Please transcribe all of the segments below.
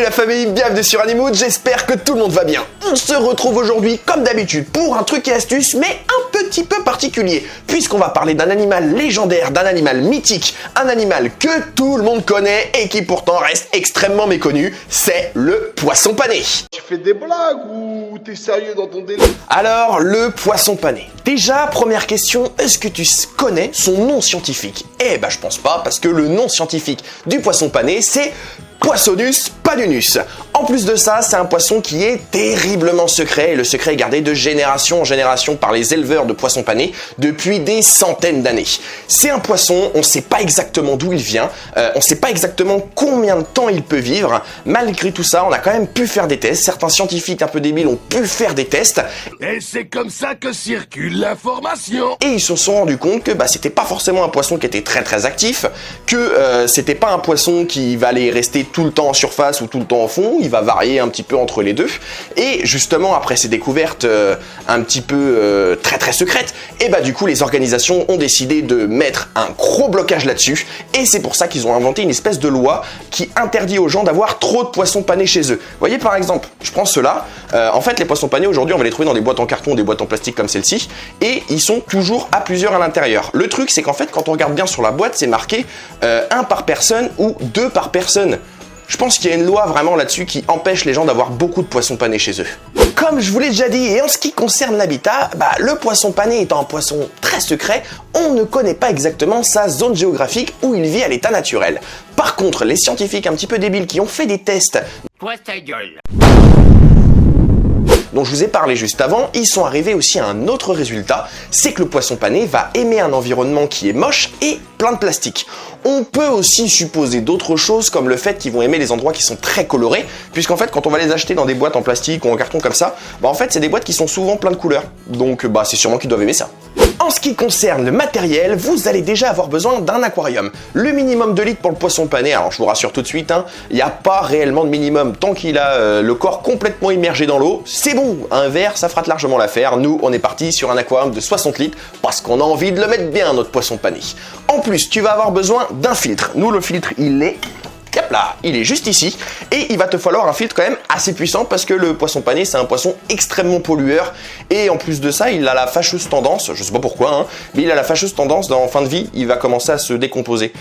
Salut la famille, bienvenue sur Animood, j'espère que tout le monde va bien. On se retrouve aujourd'hui comme d'habitude pour un truc et astuce, mais un petit peu particulier, puisqu'on va parler d'un animal légendaire, d'un animal mythique, un animal que tout le monde connaît et qui pourtant reste extrêmement méconnu, c'est le poisson pané. Tu fais des blagues ou t'es sérieux dans ton délire? Alors, le poisson pané. Déjà, première question, est-ce que tu connais son nom scientifique? Eh ben je pense pas, parce que le nom scientifique du poisson pané, c'est Poissonus panunus. En plus de ça, c'est un poisson qui est terriblement secret et le secret est gardé de génération en génération par les éleveurs de poissons panés depuis des centaines d'années. C'est un poisson, on ne sait pas exactement d'où il vient, on ne sait pas exactement combien de temps il peut vivre. Malgré tout ça, on a quand même pu faire des tests. Certains scientifiques un peu débiles ont pu faire des tests. Et c'est comme ça que circule l'information. Et ils se sont rendus compte que c'était pas forcément un poisson qui était très actif, que c'était pas un poisson qui va aller rester tout le temps en surface ou tout le temps au fond, il va varier un petit peu entre les deux. Et justement, après ces découvertes un petit peu très secrètes, et du coup les organisations ont décidé de mettre un gros blocage là-dessus. Et c'est pour ça qu'ils ont inventé une espèce de loi qui interdit aux gens d'avoir trop de poissons panés chez eux. Vous voyez par exemple, je prends ceux-là, en fait les poissons panés aujourd'hui on va les trouver dans des boîtes en carton, des boîtes en plastique comme celle-ci, et ils sont toujours à plusieurs à l'intérieur. Le truc c'est qu'en fait quand on regarde bien sur la boîte, c'est marqué 1 par personne ou 2 par personne. Je pense qu'il y a une loi vraiment là-dessus qui empêche les gens d'avoir beaucoup de poissons panés chez eux. Comme je vous l'ai déjà dit, et en ce qui concerne l'habitat, le poisson pané étant un poisson très secret, on ne connaît pas exactement sa zone géographique où il vit à l'état naturel. Par contre, les scientifiques un petit peu débiles qui ont fait des tests, Toi ta gueule. dont je vous ai parlé juste avant, ils sont arrivés aussi à un autre résultat, c'est que le poisson pané va aimer un environnement qui est moche et plein de plastique. On peut aussi supposer d'autres choses comme le fait qu'ils vont aimer les endroits qui sont très colorés, puisqu'en fait quand on va les acheter dans des boîtes en plastique ou en carton comme ça, en fait c'est des boîtes qui sont souvent plein de couleurs, donc c'est sûrement qu'ils doivent aimer ça. En ce qui concerne le matériel, vous allez déjà avoir besoin d'un aquarium. Le minimum de litres pour le poisson pané, alors je vous rassure tout de suite, il n'y a pas réellement de minimum. Tant qu'il a le corps complètement immergé dans l'eau, c'est bon, un verre ça fera largement l'affaire. Nous on est parti sur un aquarium de 60 litres parce qu'on a envie de le mettre bien notre poisson pané. En plus, tu vas avoir besoin d'un filtre. Nous le filtre il est... Hop là, il est juste ici et il va te falloir un filtre quand même assez puissant parce que le poisson pané c'est un poisson extrêmement pollueur et en plus de ça il a la fâcheuse tendance, je sais pas pourquoi, mais il a la fâcheuse tendance en fin de vie, il va commencer à se décomposer.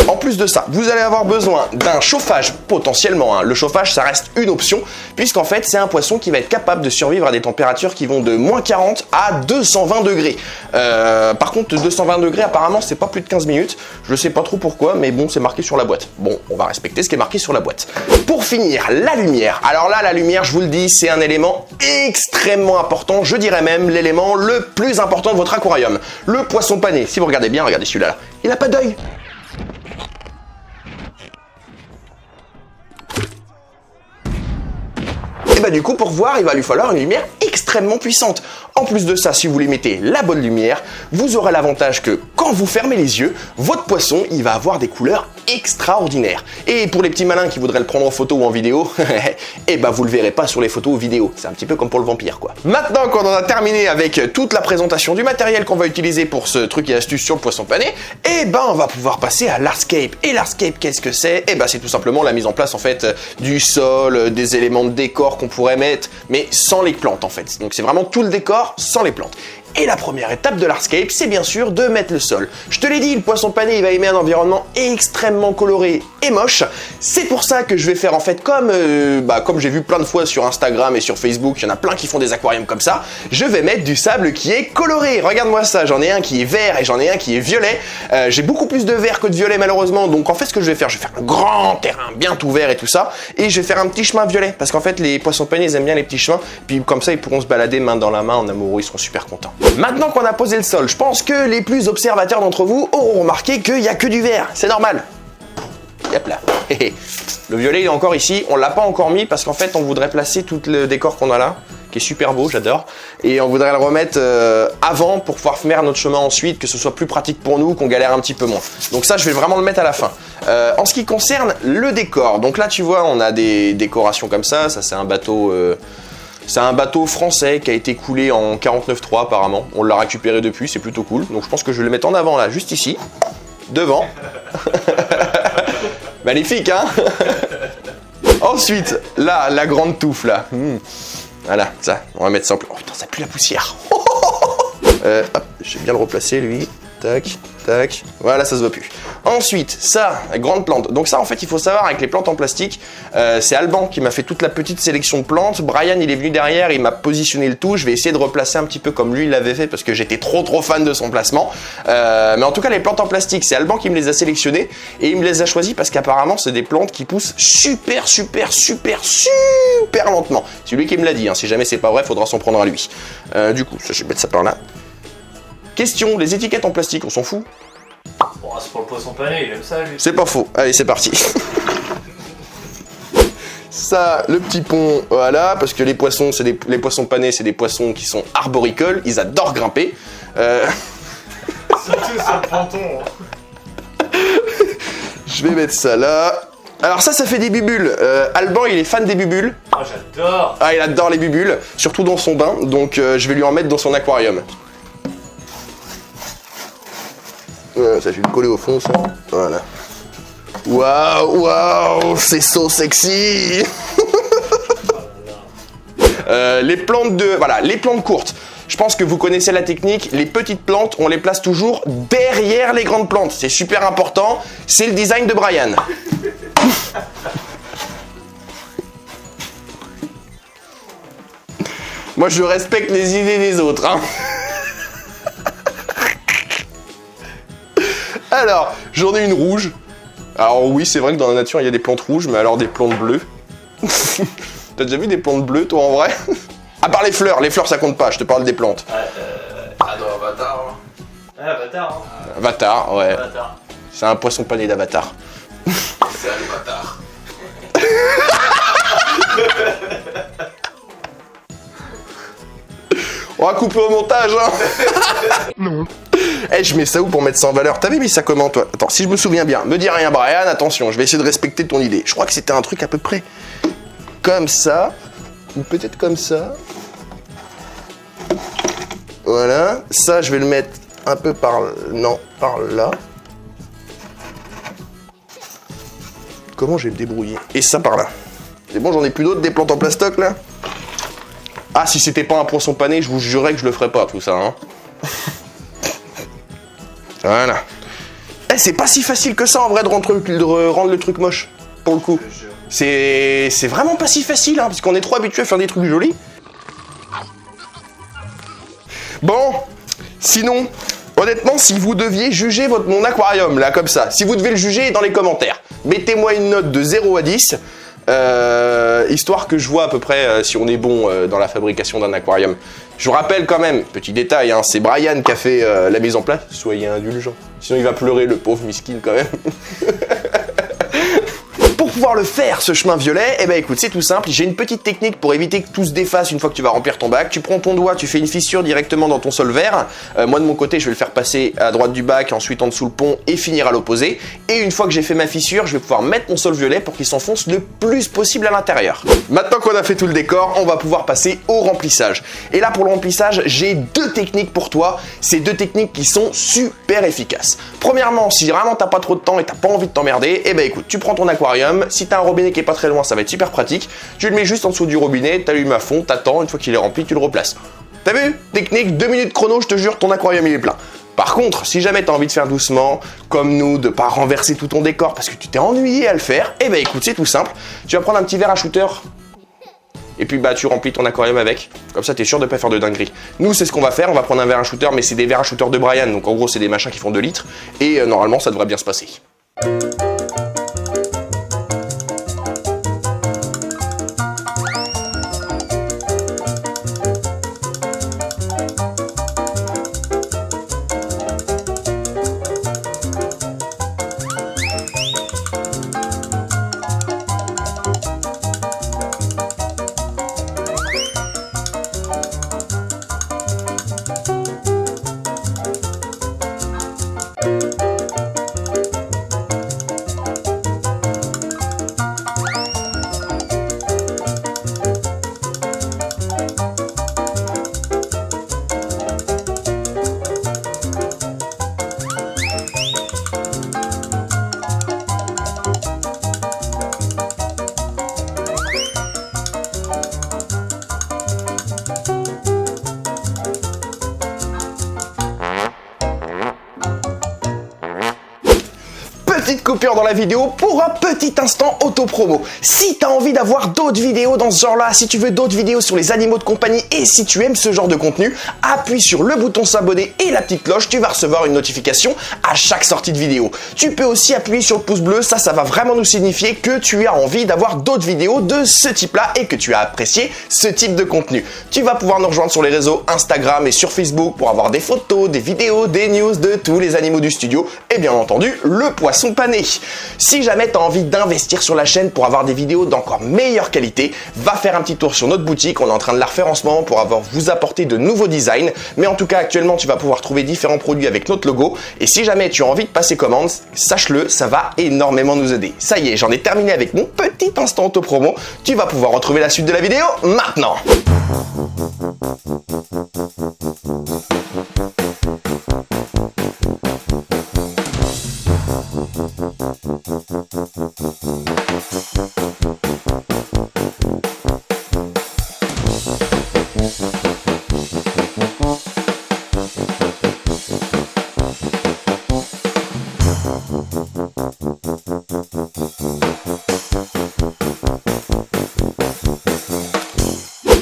En plus de ça, vous allez avoir besoin d'un chauffage potentiellement. Le chauffage, ça reste une option, puisqu'en fait, c'est un poisson qui va être capable de survivre à des températures qui vont de -40 à 220 degrés. Par contre, 220 degrés, apparemment, c'est pas plus de 15 minutes. Je sais pas trop pourquoi, mais bon, c'est marqué sur la boîte. Bon, on va respecter ce qui est marqué sur la boîte. Pour finir, la lumière. Alors là, la lumière, je vous le dis, c'est un élément extrêmement important. Je dirais même l'élément le plus important de votre aquarium. Le poisson pané. Si vous regardez bien, regardez celui-là, là. Il a pas d'œil. Et du coup, pour voir, il va lui falloir une lumière extrêmement puissante. En plus de ça, si vous lui mettez la bonne lumière, vous aurez l'avantage que quand vous fermez les yeux, votre poisson, il va avoir des couleurs extraordinaires. Et pour les petits malins qui voudraient le prendre en photo ou en vidéo, vous le verrez pas sur les photos ou vidéos. C'est un petit peu comme pour le vampire, quoi. Maintenant qu'on en a terminé avec toute la présentation du matériel qu'on va utiliser pour ce truc et astuce sur le poisson pané, on va pouvoir passer à l'hardscape. Et l'hardscape, qu'est-ce que c'est? C'est tout simplement la mise en place, en fait, du sol, des éléments de décor qu'on pourrait mettre, mais sans les plantes, en fait. Donc c'est vraiment tout le décor sans les plantes. Et la première étape de l'hardscape, c'est bien sûr de mettre le sol. Je te l'ai dit, le poisson pané, il va aimer un environnement extrêmement coloré et moche. C'est pour ça que je vais faire en fait comme j'ai vu plein de fois sur Instagram et sur Facebook, il y en a plein qui font des aquariums comme ça. Je vais mettre du sable qui est coloré. Regarde-moi ça, j'en ai un qui est vert et j'en ai un qui est violet. J'ai beaucoup plus de vert que de violet malheureusement, donc en fait ce que je vais faire un grand terrain bien tout vert et tout ça, et je vais faire un petit chemin violet, parce qu'en fait les poissons panés ils aiment bien les petits chemins, puis comme ça ils pourront se balader main dans la main en amoureux, ils seront super contents. Maintenant qu'on a posé le sol, je pense que les plus observateurs d'entre vous auront remarqué qu'il n'y a que du vert, c'est normal. Hop là. Le violet il est encore ici, on l'a pas encore mis parce qu'en fait on voudrait placer tout le décor qu'on a là, qui est super beau, j'adore, et on voudrait le remettre avant pour pouvoir faire notre chemin ensuite, que ce soit plus pratique pour nous, qu'on galère un petit peu moins. Donc ça je vais vraiment le mettre à la fin. En ce qui concerne le décor, donc là tu vois on a des décorations comme ça c'est un bateau C'est un bateau français qui a été coulé en 49.3 apparemment. On l'a récupéré depuis, c'est plutôt cool. Donc je pense que je vais le mettre en avant là, juste ici, devant. Magnifique, hein. Ensuite, là, la grande touffe là. Voilà, ça, on va mettre ça en place. Oh putain, ça pue la poussière. Hop, je vais bien le replacer lui. Tac, tac. Voilà, ça se voit plus. Ensuite, ça, la grande plante. Donc ça, en fait, il faut savoir, avec les plantes en plastique, c'est Alban qui m'a fait toute la petite sélection de plantes. Brian, il est venu derrière, il m'a positionné le tout. Je vais essayer de replacer un petit peu comme lui, il l'avait fait, parce que j'étais trop fan de son placement. Mais en tout cas, les plantes en plastique, c'est Alban qui me les a sélectionnées. Et il me les a choisies parce qu'apparemment, c'est des plantes qui poussent super lentement. C'est lui qui me l'a dit, hein. Si jamais c'est pas vrai, faudra s'en prendre à lui. Du coup, ça, je vais mettre ça par là. Question, les étiquettes en plastique, on s'en fout? Bon, c'est pour le poisson pané, il aime ça lui. C'est pas faux. Allez, c'est parti. Ça, le petit pont, voilà, parce que les poissons, les poissons panés, c'est des poissons qui sont arboricoles, ils adorent grimper. Surtout sur le ponton. Hein. Je vais mettre ça là. Alors ça fait des bubules. Alban, il est fan des bubules. Oh, j'adore. Ah, il adore les bubules, surtout dans son bain, donc je vais lui en mettre dans son aquarium. Ça, je vais le coller au fond, ça. Voilà. Waouh, c'est so sexy. Les plantes les plantes courtes. Je pense que vous connaissez la technique. Les petites plantes, on les place toujours derrière les grandes plantes. C'est super important. C'est le design de Brian. Moi, je respecte les idées des autres, hein. Alors, j'en ai une rouge. Alors oui, c'est vrai que dans la nature, il y a des plantes rouges, mais alors des plantes bleues. T'as déjà vu des plantes bleues, toi, en vrai? À part les fleurs ça compte pas, je te parle des plantes. Ah non, Avatar. Ah, Avatar. Hein. Avatar, ouais. Avatar. C'est un poisson pané d'Avatar. C'est un Avatar. On va couper au montage, hein. Non. Eh, je mets ça où pour mettre ça en valeur? T'avais mis ça comment, toi? Attends, si je me souviens bien, me dis rien, Brian, attention, je vais essayer de respecter ton idée. Je crois que c'était un truc à peu près comme ça, ou peut-être comme ça. Voilà, ça, je vais le mettre un peu par là. Comment je vais me débrouiller? Et ça par là. C'est bon, j'en ai plus d'autres, des plantes en plastoc, là? Ah, si c'était pas un poisson pané, je vous jurerais que je le ferais pas, tout ça, hein. Voilà. Eh, c'est pas si facile que ça, en vrai, de rendre le truc moche, pour le coup. C'est vraiment pas si facile, hein, parce qu'on est trop habitué à faire des trucs jolis. Bon, sinon, honnêtement, si vous deviez juger mon aquarium, là, comme ça, si vous devez le juger dans les commentaires, mettez-moi une note de 0 à 10, histoire que je vois à peu près si on est bon dans la fabrication d'un aquarium. Je vous rappelle quand même, petit détail, hein, c'est Brian qui a fait la mise en place, soyez indulgents, sinon il va pleurer le pauvre miskin quand même. Pour pouvoir le faire, ce chemin violet, eh ben écoute, c'est tout simple, j'ai une petite technique pour éviter que tout se défasse une fois que tu vas remplir ton bac. Tu prends ton doigt, tu fais une fissure directement dans ton sol vert. Moi de mon côté, je vais le faire passer à droite du bac, ensuite en dessous le pont et finir à l'opposé. Et une fois que j'ai fait ma fissure, je vais pouvoir mettre mon sol violet pour qu'il s'enfonce le plus possible à l'intérieur. Maintenant qu'on a fait tout le décor, on va pouvoir passer au remplissage. Et là pour le remplissage, j'ai deux techniques pour toi. Ces deux techniques qui sont super efficaces. Premièrement, si vraiment t'as pas trop de temps et t'as pas envie de t'emmerder, eh ben écoute, tu prends ton aquarium. Si t'as un robinet qui est pas très loin, ça va être super pratique. Tu le mets juste en dessous du robinet, t'allumes à fond, t'attends, une fois qu'il est rempli, tu le replaces. T'as vu? Technique, 2 minutes chrono, je te jure, ton aquarium il est plein. Par contre, si jamais t'as envie de faire doucement, comme nous, de pas renverser tout ton décor parce que tu t'es ennuyé à le faire, eh ben écoute, c'est tout simple. Tu vas prendre un petit verre à shooter. Et puis bah tu remplis ton aquarium avec, comme ça t'es sûr de pas faire de dinguerie. Nous c'est ce qu'on va faire, on va prendre un verre à shooter, mais c'est des verres à shooter de Brian, donc en gros c'est des machins qui font 2 litres, et normalement ça devrait bien se passer. petite coupure dans la vidéo pour un petit instant auto-promo. Si tu as envie d'avoir d'autres vidéos dans ce genre-là, si tu veux d'autres vidéos sur les animaux de compagnie et si tu aimes ce genre de contenu, appuie sur le bouton s'abonner et la petite cloche, tu vas recevoir une notification à chaque sortie de vidéo. Tu peux aussi appuyer sur le pouce bleu, ça va vraiment nous signifier que tu as envie d'avoir d'autres vidéos de ce type-là et que tu as apprécié ce type de contenu. Tu vas pouvoir nous rejoindre sur les réseaux Instagram et sur Facebook pour avoir des photos, des vidéos, des news de tous les animaux du studio et bien entendu le poisson pané. Si jamais tu as envie d'investir sur la chaîne pour avoir des vidéos d'encore meilleure qualité, va faire un petit tour sur notre boutique, on est en train de la refaire en ce moment pour vous apporter de nouveaux designs, mais en tout cas actuellement tu vas pouvoir trouver différents produits avec notre logo et si jamais tu as envie de passer commande, sache-le, ça va énormément nous aider. Ça y est, j'en ai terminé avec mon petit instant auto-promo, tu vas pouvoir retrouver la suite de la vidéo maintenant.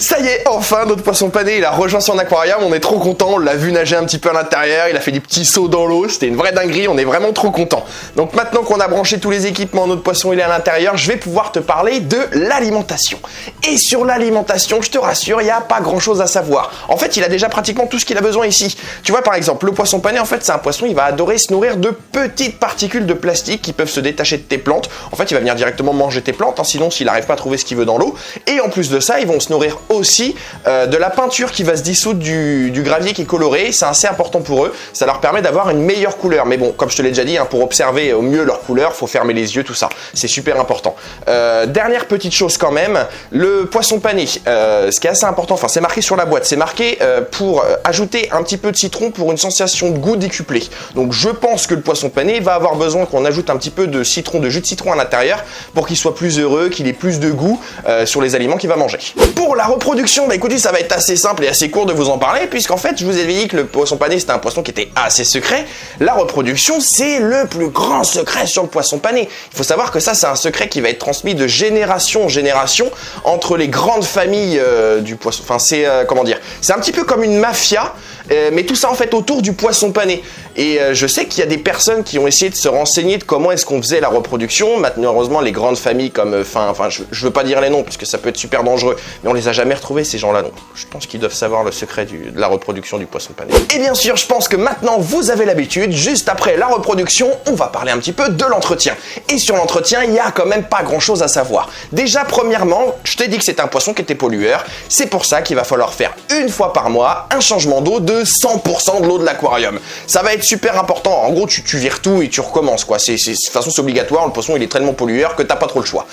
Ça y est, enfin notre poisson pané il a rejoint son aquarium, on est trop content, on l'a vu nager un petit peu à l'intérieur, il a fait des petits sauts dans l'eau, c'était une vraie dinguerie, on est vraiment trop content. Donc maintenant qu'on a branché tous les équipements, notre poisson il est à l'intérieur, je vais pouvoir te parler de l'alimentation. Et sur l'alimentation, je te rassure, il n'y a pas grand chose à savoir. En fait, il a déjà pratiquement tout ce qu'il a besoin ici. Tu vois par exemple, le poisson pané en fait c'est un poisson, il va adorer se nourrir de petites particules de plastique qui peuvent se détacher de tes plantes. En fait, il va venir directement manger tes plantes, sinon s'il n'arrive pas à trouver ce qu'il veut dans l'eau. Et en plus de ça, ils vont se nourrir aussi de la peinture qui va se dissoudre du gravier qui est coloré, c'est assez important pour eux, ça leur permet d'avoir une meilleure couleur, mais bon, comme je te l'ai déjà dit, pour observer au mieux leur couleur, faut fermer les yeux, tout ça, c'est super important. Dernière petite chose quand même, le poisson pané, ce qui est assez important, enfin c'est marqué sur la boîte, c'est marqué pour ajouter un petit peu de citron pour une sensation de goût décuplée. Donc je pense que le poisson pané va avoir besoin qu'on ajoute un petit peu de citron, de jus de citron à l'intérieur pour qu'il soit plus heureux, qu'il ait plus de goût sur les aliments qu'il va manger. Pour la reproduction, bah écoutez, ça va être assez simple et assez court de vous en parler puisqu'en fait je vous avais dit que le poisson pané c'était un poisson qui était assez secret. La reproduction c'est le plus grand secret sur le poisson pané. Il faut savoir que ça c'est un secret qui va être transmis de génération en génération entre les grandes familles du poisson. Enfin c'est comment dire, c'est un petit peu comme une mafia mais tout ça en fait autour du poisson pané. Et je sais qu'il y a des personnes qui ont essayé de se renseigner de comment est-ce qu'on faisait la reproduction. Malheureusement les grandes familles comme enfin je veux pas dire les noms parce que ça peut être super dangereux, mais on les a jamais retrouvés ces gens-là, donc je pense qu'ils doivent savoir le secret de la reproduction du poisson pané. Et bien sûr, je pense que maintenant vous avez l'habitude, juste après la reproduction, on va parler un petit peu de l'entretien. Et sur l'entretien, il y a quand même pas grand-chose à savoir. Déjà, premièrement, je t'ai dit que c'est un poisson qui était pollueur, c'est pour ça qu'il va falloir faire une fois par mois un changement d'eau de 100% de l'eau de l'aquarium. Ça va être super important, en gros tu vires tout et tu recommences quoi, de toute façon c'est obligatoire, le poisson il est tellement pollueur que t'as pas trop le choix.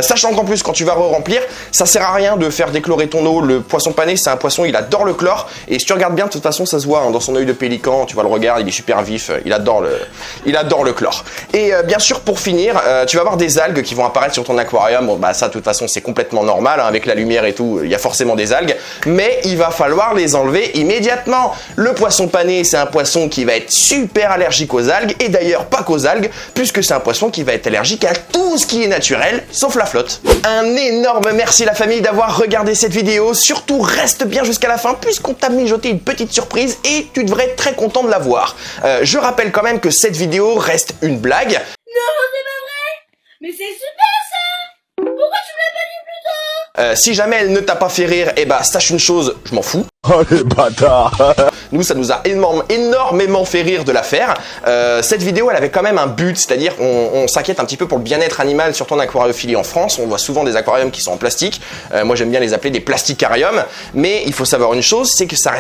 Sachant qu'en plus quand tu vas re-remplir, ça sert à rien de faire déchlorer ton eau, le poisson pané c'est un poisson, il adore le chlore et si tu regardes bien de toute façon ça se voit dans son œil de pélican, tu vois le regard, il est super vif, il adore le chlore. Et bien sûr pour finir, tu vas avoir des algues qui vont apparaître sur ton aquarium, bon bah ça de toute façon c'est complètement normal, avec la lumière et tout, il y a forcément des algues, mais il va falloir les enlever immédiatement. Le poisson pané c'est un poisson qui va être super allergique aux algues et d'ailleurs pas qu'aux algues puisque c'est un poisson qui va être allergique à tout ce qui est naturel sauf la flotte. Un énorme merci la famille d'avoir regardé cette vidéo, surtout reste bien jusqu'à la fin puisqu'on t'a mijoté une petite surprise et tu devrais être très content de la voir. Je rappelle quand même que cette vidéo reste une blague. Non, c'est pas vrai! Mais c'est super ça! Pourquoi tu me l'as pas dit plus tôt? Si jamais elle ne t'a pas fait rire, eh bah sache une chose, je m'en fous. Oh les bâtards. Nous, ça nous a énormément fait rire de la faire. Cette vidéo, elle avait quand même un but, c'est-à-dire on s'inquiète un petit peu pour le bien-être animal sur ton aquariophilie en France. On voit souvent des aquariums qui sont en plastique. Moi, j'aime bien les appeler des plasticariums. Mais il faut savoir une chose, c'est que ça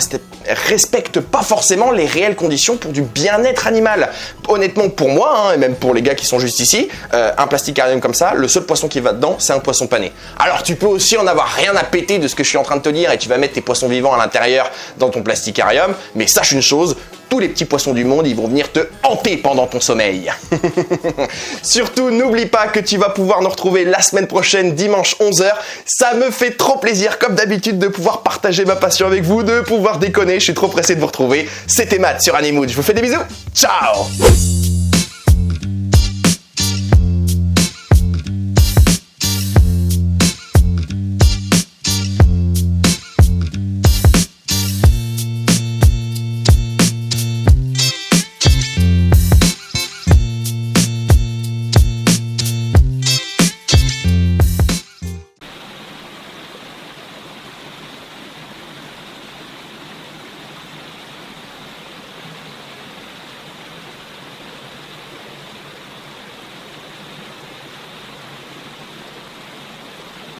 respecte pas forcément les réelles conditions pour du bien-être animal. Honnêtement, pour moi, et même pour les gars qui sont juste ici, un plasticarium comme ça, le seul poisson qui va dedans, c'est un poisson pané. Alors, tu peux aussi en avoir rien à péter de ce que je suis en train de te dire et tu vas mettre tes poissons vivants à l'intérieur dans ton plasticarium, mais sache une chose, tous les petits poissons du monde, ils vont venir te hanter pendant ton sommeil. Surtout, n'oublie pas que tu vas pouvoir nous retrouver la semaine prochaine, dimanche 11h. Ça me fait trop plaisir, comme d'habitude, de pouvoir partager ma passion avec vous, de pouvoir déconner. Je suis trop pressé de vous retrouver. C'était Matt sur Animood. Je vous fais des bisous. Ciao!